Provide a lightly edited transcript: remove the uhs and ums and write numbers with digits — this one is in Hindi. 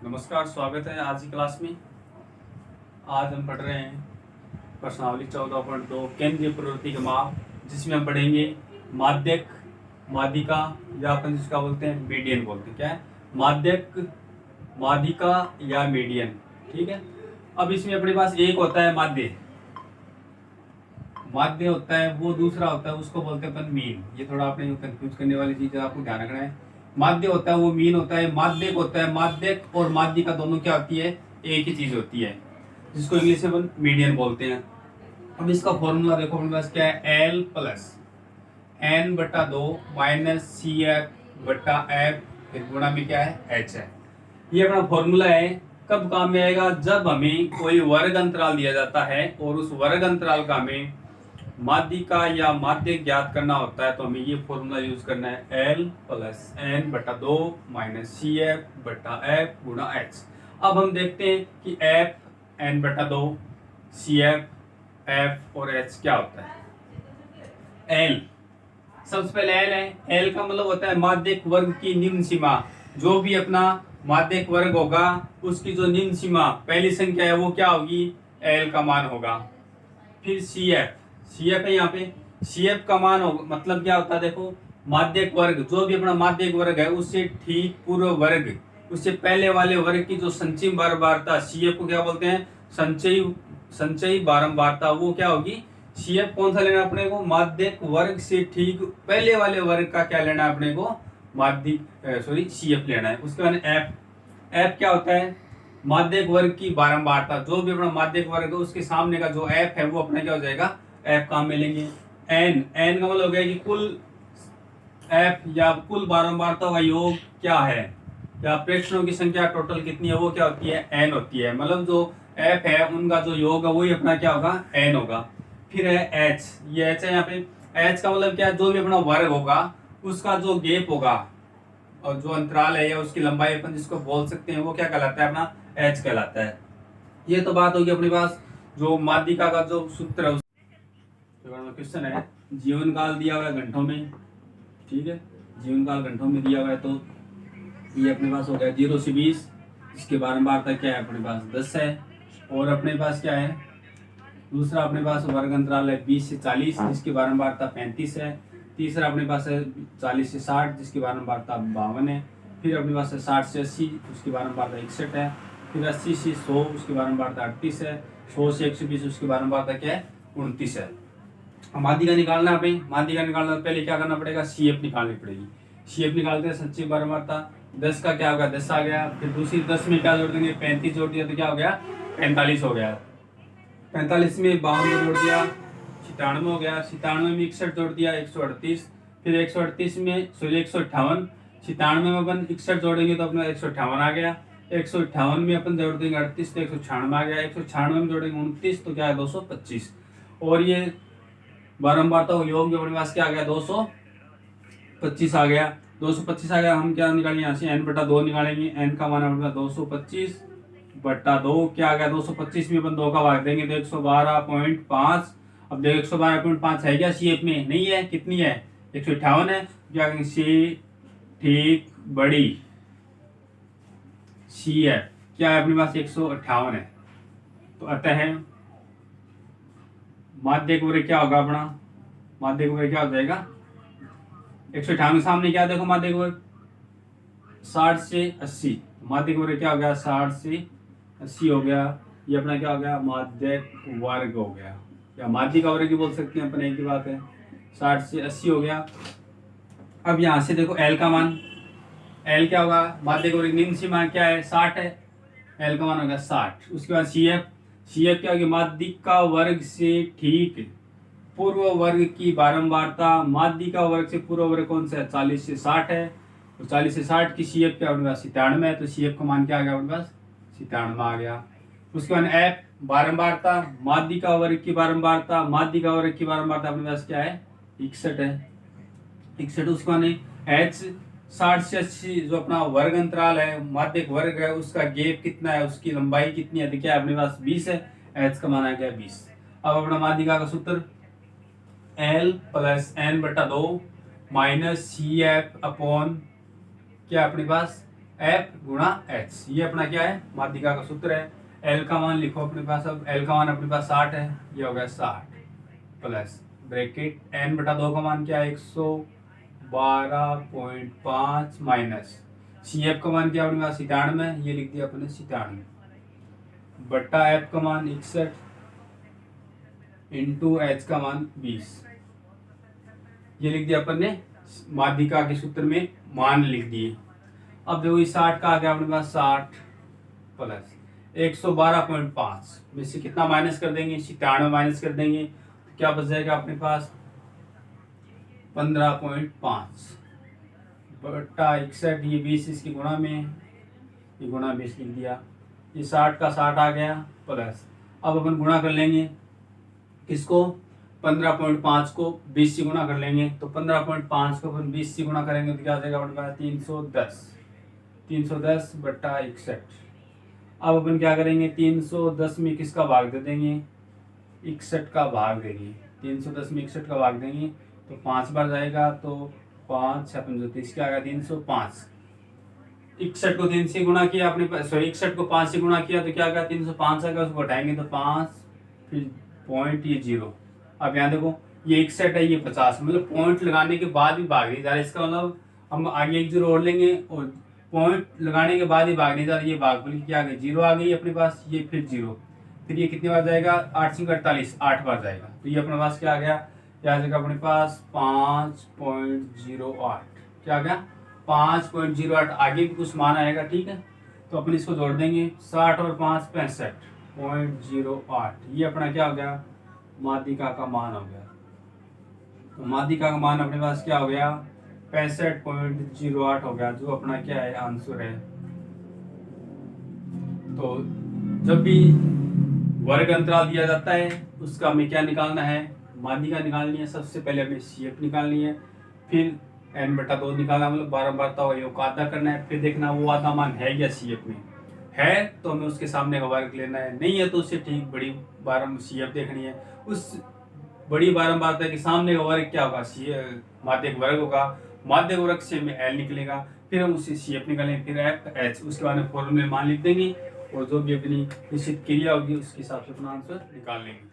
नमस्कार, स्वागत है आज की क्लास में। आज हम पढ़ रहे हैं प्रश्नावली 14.2 केंद्रीय प्रवृत्ति के माप, जिसमें हम पढ़ेंगे माध्यक, माध्यिका या अपन जिसका बोलते हैं मीडियन बोलते हैं। क्या है? माध्यक, माध्यिका या मीडियन। ठीक है। अब इसमें अपने पास एक होता है माध्य, माध्य होता है वो, दूसरा होता है उसको बोलते हैं अपन मीन। ये थोड़ा आपने कंफ्यूज करने वाली चीज है, आपको ध्यान रखना है। माध्य होता है वो मीन होता है, माध्यक होता है, माध्यक और माध्यिका दोनों क्या होती है? एक ही चीज होती है, जिसको इंग्लिश में अपन मीडियन बोलते हैं। अब इसका फॉर्मूला देखो अपने पास क्या है? एल प्लस एन बटा 2 माइनस सी एफ बटा एफ, फिर गुणा में क्या है? एच है। ये अपना फॉर्मूला है। कब काम में आएगा? जब हमें कोई वर्ग अंतराल दिया जाता है और उस वर्ग अंतराल का हमें माध्यिका या माध्यक ज्ञात करना होता है, तो हमें ये फॉर्मूला यूज करना है। एल प्लस एन बटा 2 माइनस सी एफ बटा एफ गुणा एच। अब हम देखते हैं कि एफ एन बटा 2, सी एफ एफ और एच क्या होता है। एल, सबसे पहले एल है। एल का मतलब होता है माध्यक वर्ग की निम्न सीमा। जो भी अपना माध्यक वर्ग होगा उसकी जो निम्न सीमा पहली संख्या है वो क्या होगी? एल का मान होगा। फिर सी एफ, सी एफ है यहाँ पे, सी एफ का मान होगा, मतलब क्या होता है? देखो, माध्यक वर्ग, जो भी अपना माध्यक वर्ग है उससे ठीक पूर्व वर्ग, उससे पहले वाले वर्ग की जो संचयी बारंबारता, सी एफ को क्या बोलते हैं? संचयी बारंबारता। वो क्या होगी? सी एफ कौन सा लेना है अपने को? माध्यक वर्ग से ठीक पहले वाले वर्ग का क्या लेना है अपने को? सी एफ लेना है। उसके बाद एफ, एफ क्या होता है? माध्यक वर्ग की बारंबारता। जो भी अपना माध्यक वर्ग है उसके सामने का जो एफ है वो अपना क्या हो जाएगा? एफ काम में लेंगे। एन, एन का मतलब हो गया कि कुल एफ या कुल बारंबारता का योग क्या है, या प्रेक्षणों की संख्या टोटल कितनी है वो क्या होती है? एन होती है। मतलब जो एफ है उनका जो योग है वही अपना क्या होगा? एन होगा। फिर है एच, ये एच है यहाँ पे। एच का मतलब क्या है? जो भी अपना वर्ग होगा उसका जो गेप होगा और जो अंतराल है या उसकी लंबाई अपन जिसको बोल सकते हैं वो क्या कहलाता है? अपना एच कहलाता है। ये तो बात होगी अपने पास जो माध्यिका का जो सूत्र है। क्वेश्चन है, जीवन काल दिया हुआ है घंटों में। ठीक है, जीवन काल घंटों में दिया हुआ है, तो ये अपने पास हो गया 0 से 20। इसके बारंबारता क्या है? अपने पास 10 है। और अपने पास क्या है? दूसरा अपने पास वर्ग अंतराल है 20 से 40, जिसकी बारंबारता 35 है। तीसरा अपने पास है 40 से 60, जिसकी बारंबारता 52 है। फिर अपने पास है 60 से 80, उसकी बारंबारता 61 है। फिर 80 से 100, उसकी बारंबारता 38 है। 100 से 120, उसकी बारंबारता क्या है? 29 है। माध्यिका निकालना है भाई। माध्यिका निकालना पहले क्या करना पड़ेगा? सी एफ निकालनी पड़ेगी। सी एफ निकालते हैं संचयी बारंबारता। 10 का क्या होगा? 10 आ गया। फिर दूसरी 10 में क्या जोड़ देंगे? 35 जोड़ दिया तो क्या हो गया? 45 हो गया। 45 में 52 जोड़ दिया, 97 हो गया। 97 में 61 जोड़ दिया, 138। फिर 138 में 158, 97 में अपन 61 जोड़ेंगे तो अपना 158 आ गया। 158 में अपन जोड़ देंगे 38 तो 196 आ गया। 196 में जोड़ेंगे 29 तो क्या है? 225। और ये बारंबारता का योग अपने पास क्या आ गया? 225 आ गया। 225 आ गया। हम क्या निकालेंगे यहाँ से? एन बटा 2 निकालेंगे। एन का मान अपने पास 225 बटा 2 क्या आ गया? 225 में अपन 2 का भाग देंगे तो 112.5। अब देखो 112.5 है क्या सी एफ में? नहीं है। कितनी है? 158 है। क्या कहेंगे? सी ठीक बड़ी सी एफ क्या है अपने पास? 158 है। तो अतः माध्यक वर्ग क्या होगा अपना? माध्यक वर्ग क्या हो जाएगा? 158 के सामने क्या देखो? माध्यक वर्ग 60 से 80। माध्यक वर्ग क्या हो गया? 60 से 80 हो गया। ये अपना क्या हो गया? माध्यक वर्ग हो गया, या माध्यिका वर्ग भी बोल सकते हैं अपन, एक ही बात है। 60 से 80 हो गया। अब यहाँ से देखो एल का मान, एल क्या होगा? माध्यक वर्ग निम्न सीमा क्या है? 60 है। एल का मान होगा 60। उसके बाद सी एफ, सी एफ क्या होगी? माध्यिका वर्ग से ठीक पूर्व वर्ग की बारंबारता। माध्यिका वर्ग से पूर्व वर्ग कौन सा है? 40 से 60 है। तो 40 से 60 की सी एफ क्या अपने पास? 97 है। तो सी एफ का मान क्या आ गया अपने पास? 97 आ गया। उसके बाद एफ बारंबारता, माध्यिका वर्ग की बारंबारता। माध्यिका वर्ग की बारंबारता अपने पास क्या है? 61 है। 61। उसके बाद एच 60 से 80 जो अपना वर्ग अंतराल है, माध्यक वर्ग है, उसका गेप कितना है, उसकी लंबाई कितनी है? तो क्या अपने पास 20 है। एच का मान आ गया 20। अब अपना माध्यिका का सूत्र एल प्लस एन बटा 2 माइनस सी एफ अपॉन क्या अपने पास? एफ गुणा एच। ये अपना क्या है, माध्यिका का सूत्र है। एल का मान लिखो अपने पास, अब एल का मान अपने पास 60 है, ये हो गया 60 प्लस ब्रैकेट एन बटा 2 का मान क्या है 112.5 माइनस सी एफ का मान क्या अपने पास 97, ये लिख दिया अपने 97 बटा एफ का मान 61 इंटू एच का मान 20, ये लिख दिया अपन ने माध्यिका के सूत्र में मान लिख दिए। अब देखो 60 का आ गया अपने पास 60 प्लस 112.5 में से कितना माइनस कर देंगे 97 माइनस कर देंगे तो क्या बच जाएगा अपने पास 15.5 बटा 61, ये 20 इसकी गुणा में, ये गुणा 20 लिख दिया, ये 60 का 60 आ गया प्लस, अब अपन गुणा कर लेंगे किसको 15.5 को 20 से गुणा कर लेंगे, तो 15.5 को अपन 20 से गुणा करेंगे तो क्या आ जाएगा अपने पास 310 बटा 61। अब अपन क्या करेंगे 310 में किसका भाग दे देंगे 61 का भाग देंगे, 310 में 61 का भाग देंगे तो 5 बार जाएगा, तो 5 अपन जो 30 क्या आ गया 305। 61 को 3 से गुणा किया अपने पास, सॉरी 61 को 5 से गुणा किया तो क्या आ गया 305 आ गया, उसको घटाएंगे तो 5 फिर पॉइंट ये 0। अब यहाँ देखो ये 61 है ये 50, मतलब पॉइंट लगाने के बाद भी भाग नहीं जा रहा, इसका मतलब हम आगे एक 0 और लेंगे और पॉइंट लगाने के बाद ही भाग नहीं जा रहा, ये भागफल क्या आ गई 0 आ गई अपने पास, ये फिर 0, फिर ये कितनी बार जाएगा 8 से 48 8 बार जाएगा, तो ये अपने पास क्या आ गया, क्या आ जाएगा अपने पास 5.08, क्या आ गया 5.08, आगे भी कुछ मान आएगा ठीक है, तो अपन इसको जोड़ देंगे 60 और 5 65.08, ये अपना क्या हो गया माध्यिका का मान हो गया। तो माध्यिका का मान अपने पास क्या हो गया 65.08 हो गया, जो अपना क्या है आंसर है। तो जब भी वर्ग अंतराल दिया जाता है उसका हमें क्या निकालना है माध्यिका निकालनी है, सबसे पहले हमें CF निकालनी है, फिर n बटा 2 निकालना, मतलब बारंबारता योग का आधा करना है, फिर देखना वो आधा मान है या CF में है तो हमें उसके सामने का वर्ग लेना है, नहीं है तो उससे ठीक बड़ी CF देखनी है, उस बड़ी बारंबारता के सामने का वर्ग क्या होगा माध्यक वर्ग होगा, माध्यक वर्ग से हमें L निकलेगा, फिर हम उससे CF निकालेंगे, फिर F H, उसके बाद में फॉर्मूले में मान लिख देंगे और जो भी अपनी निश्चित क्रिया होगी उसके हिसाब से अपना आंसर निकाल लेंगे।